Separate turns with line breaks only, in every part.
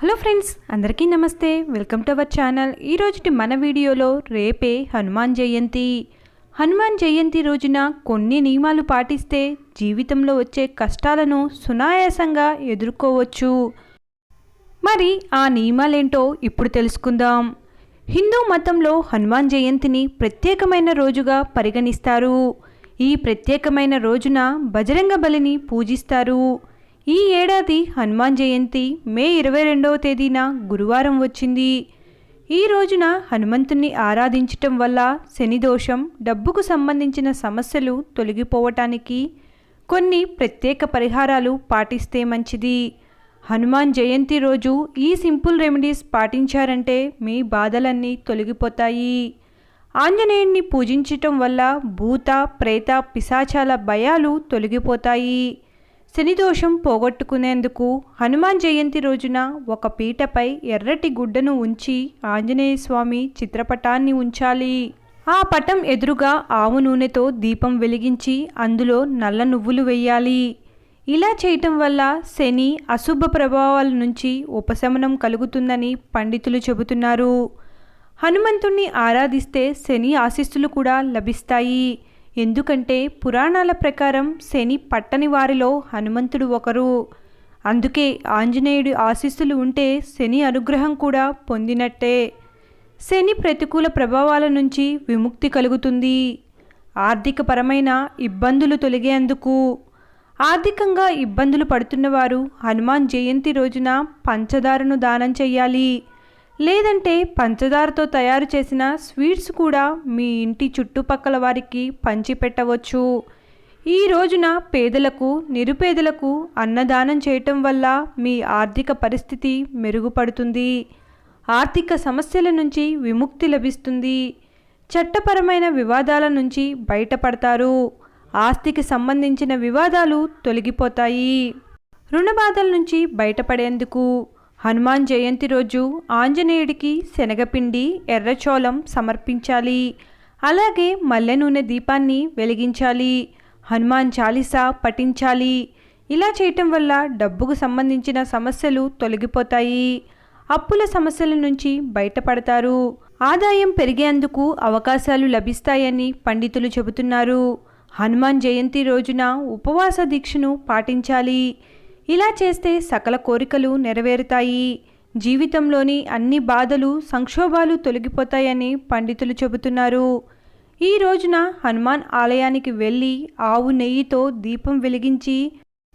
Hello friends, అందరికీ నమస్తే. Welcome to our channel. ఈరోజుటి మన వీడియోలో రేపే హనుమాన్ జయంతి. హనుమాన్ జయంతి రోజున కొన్ని నియమాలు పాటిస్తే జీవితంలో వచ్చే కష్టాలను సునాయాసంగా ఎదుర్కోవచ్చు. మరి ఆ నియమాలేంటో ఇప్పుడు తెలుసుకుందాం. హిందూ మతంలో హనుమాన్ జయంతిని ప్రత్యేకమైన రోజుగా పరిగణిస్తారు. ఈ ప్రత్యేకమైన రోజున బజరంగ బలిని పూజిస్తారు. ఈ ఏడాది హనుమాన్ జయంతి మే 22వ తేదీన గురువారం వచ్చింది. ఈ రోజున హనుమంతుణ్ణి ఆరాధించటం వల్ల శని దోషం, డబ్బుకు సంబంధించిన సమస్యలు తొలగిపోవటానికి కొన్ని ప్రత్యేక పరిహారాలు పాటిస్తే మంచిది. హనుమాన్ జయంతి రోజు ఈ సింపుల్ రెమెడీస్ పాటించారంటే మీ బాధలన్నీ తొలగిపోతాయి. ఆంజనేయుణ్ణి పూజించటం వల్ల భూత, ప్రేత, పిశాచాల భయాలు తొలగిపోతాయి. శనిదోషం పోగొట్టుకునేందుకు హనుమాన్ జయంతి రోజున ఒక పీటపై ఎర్రటి గుడ్డను ఉంచి ఆంజనేయ స్వామి చిత్రపటాన్ని ఉంచాలి. ఆ పటం ఎదురుగా ఆవు నూనెతో దీపం వెలిగించి అందులో నల్ల నువ్వులు వేయాలి. ఇలా చేయటం వల్ల శని అశుభ ప్రభావాల నుంచి ఉపశమనం కలుగుతుందని పండితులు చెబుతున్నారు. హనుమంతుణ్ణి ఆరాధిస్తే శని ఆశీస్సులు కూడా లభిస్తాయి. ఎందుకంటే పురాణాల ప్రకారం శని పట్టని వారిలో హనుమంతుడు ఒకరు. అందుకే ఆంజనేయుడి ఆశీస్సులు ఉంటే శని అనుగ్రహం కూడా పొందినట్టే. శని ప్రతికూల ప్రభావాల నుంచి విముక్తి కలుగుతుంది. ఆర్థికపరమైన ఇబ్బందులు తొలగేందుకు ఆర్థికంగా ఇబ్బందులు పడుతున్నవారు హనుమాన్ జయంతి రోజున పంచదారను దానం చెయ్యాలి. లేదంటే పంచదారతో తయారు చేసిన స్వీట్స్ కూడా మీ ఇంటి చుట్టుపక్కల వారికి పంచిపెట్టవచ్చు. ఈ రోజున పేదలకు, నిరుపేదలకు అన్నదానం చేయటం వల్ల మీ ఆర్థిక పరిస్థితి మెరుగుపడుతుంది. ఆర్థిక సమస్యల నుంచి విముక్తి లభిస్తుంది. చట్టపరమైన వివాదాల నుంచి బయటపడతారు. ఆస్తికి సంబంధించిన వివాదాలు తొలగిపోతాయి. రుణ బాధల నుంచి బయటపడేందుకు హనుమాన్ జయంతి రోజు ఆంజనేయుడికి శనగపిండి, ఎర్రచోళం సమర్పించాలి. అలాగే మల్లె నూనె దీపాన్ని వెలిగించాలి. హనుమాన్ చాలీసా పఠించాలి. ఇలా చేయటం వల్ల డబ్బుకు సంబంధించిన సమస్యలు తొలగిపోతాయి. అప్పుల సమస్యల నుంచి బయటపడతారు. ఆదాయం పెరిగేందుకు అవకాశాలు లభిస్తాయని పండితులు చెబుతున్నారు. హనుమాన్ జయంతి రోజున ఉపవాస దీక్షను పాటించాలి. ఇలా చేస్తే సకల కోరికలు నెరవేరుతాయి. జీవితంలోని అన్ని బాధలు, సంక్షోభాలు తొలగిపోతాయని పండితులు చెబుతున్నారు. ఈ రోజున హనుమాన్ ఆలయానికి వెళ్ళి ఆవు నెయ్యితో దీపం వెలిగించి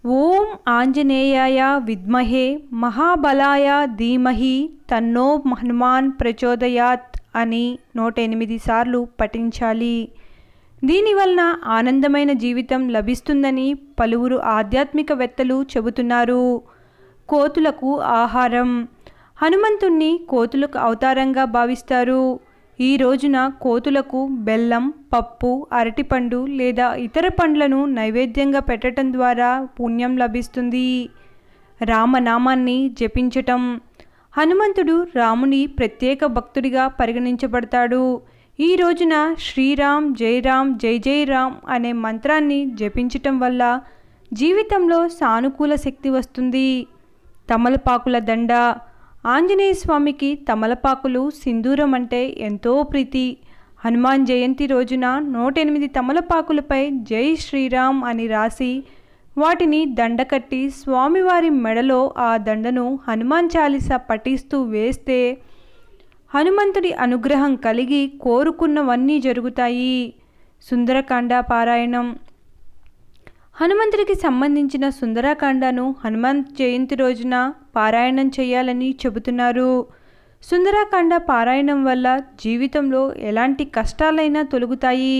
ఓం ఆంజనేయాయ విద్మహే మహాబలాయ ధీమహి తన్నో హనుమాన్ ప్రచోదయాత్ అని 108 సార్లు పఠించాలి. దీనివలన ఆనందమైన జీవితం లభిస్తుందని పలువురు ఆధ్యాత్మికవేత్తలు చెబుతున్నారు. కోతులకు ఆహారం. హనుమంతుణ్ణి కోతులకు అవతారంగా భావిస్తారు. ఈ రోజున కోతులకు బెల్లం, పప్పు, అరటిపండు లేదా ఇతర పండ్లను నైవేద్యంగా పెట్టడం ద్వారా పుణ్యం లభిస్తుంది. రామనామాన్ని జపించటం. హనుమంతుడు రాముని ప్రత్యేక భక్తుడిగా పరిగణించబడతాడు. ఈ రోజున శ్రీరామ్ జై రామ్ జై జై రామ్ అనే మంత్రాన్ని జపించటం వల్ల జీవితంలో సానుకూల శక్తి వస్తుంది. తమలపాకుల దండ. ఆంజనేయ స్వామికి తమలపాకులు, సింధూరం అంటే ఎంతో ప్రీతి. హనుమాన్ జయంతి రోజున 108 తమలపాకులపై జై శ్రీరామ్ అని రాసి వాటిని దండ కట్టి స్వామివారి మెడలో ఆ దండను హనుమాన్ చాలీసా పఠిస్తూ వేస్తే హనుమంతుడి అనుగ్రహం కలిగి కోరుకున్నవన్నీ జరుగుతాయి. సుందరకాండ పారాయణం. హనుమంతుడికి సంబంధించిన సుందరకాండను హనుమాన్ జయంతి రోజున పారాయణం చేయాలని చెబుతున్నారు. సుందరకాండ పారాయణం వల్ల జీవితంలో ఎలాంటి కష్టాలైనా తొలగుతాయి.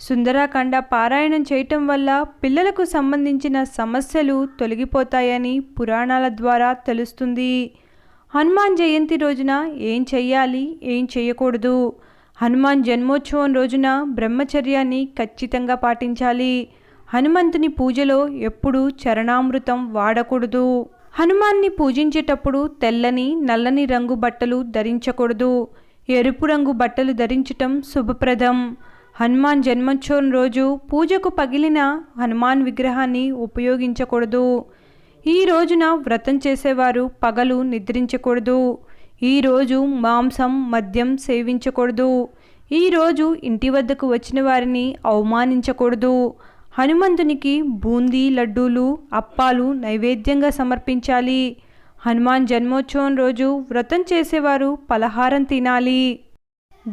సుందరకాండ పారాయణం చేయటం వల్ల పిల్లలకు సంబంధించిన సమస్యలు తొలగిపోతాయని పురాణాల ద్వారా తెలుస్తుంది. హనుమాన్ జయంతి రోజున ఏం చెయ్యాలి, ఏం చేయకూడదు. హనుమాన్ జన్మోత్సవం రోజున బ్రహ్మచర్యాన్ని ఖచ్చితంగా పాటించాలి. హనుమంతుని పూజలో ఎప్పుడూ చరణామృతం వాడకూడదు. హనుమాన్ని పూజించేటప్పుడు తెల్లని, నల్లని రంగు బట్టలు ధరించకూడదు. ఎరుపు రంగు బట్టలు ధరించటం శుభప్రదం. హనుమాన్ జన్మోత్సవం రోజు పూజకు పగిలిన హనుమాన్ విగ్రహాన్ని ఉపయోగించకూడదు. ఈ రోజున వ్రతం చేసేవారు పగలు నిద్రించకూడదు. ఈరోజు మాంసం మద్యం సేవించకూడదు. ఈరోజు ఇంటి వద్దకు వచ్చిన వారిని అవమానించకూడదు. హనుమంతునికి బూందీ లడ్డూలు అప్పాలు నైవేద్యంగా సమర్పించాలి. హనుమాన్ జన్మోత్సవం రోజు వ్రతం చేసేవారు పలహారం తినాలి.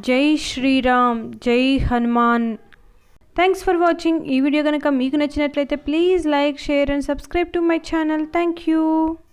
జై శ్రీరామ్, జై హనుమాన్. Thanks for watching. ఈ వీడియో కనుక మీకు నచ్చినట్లయితే please like, share and subscribe to my channel. Thank you.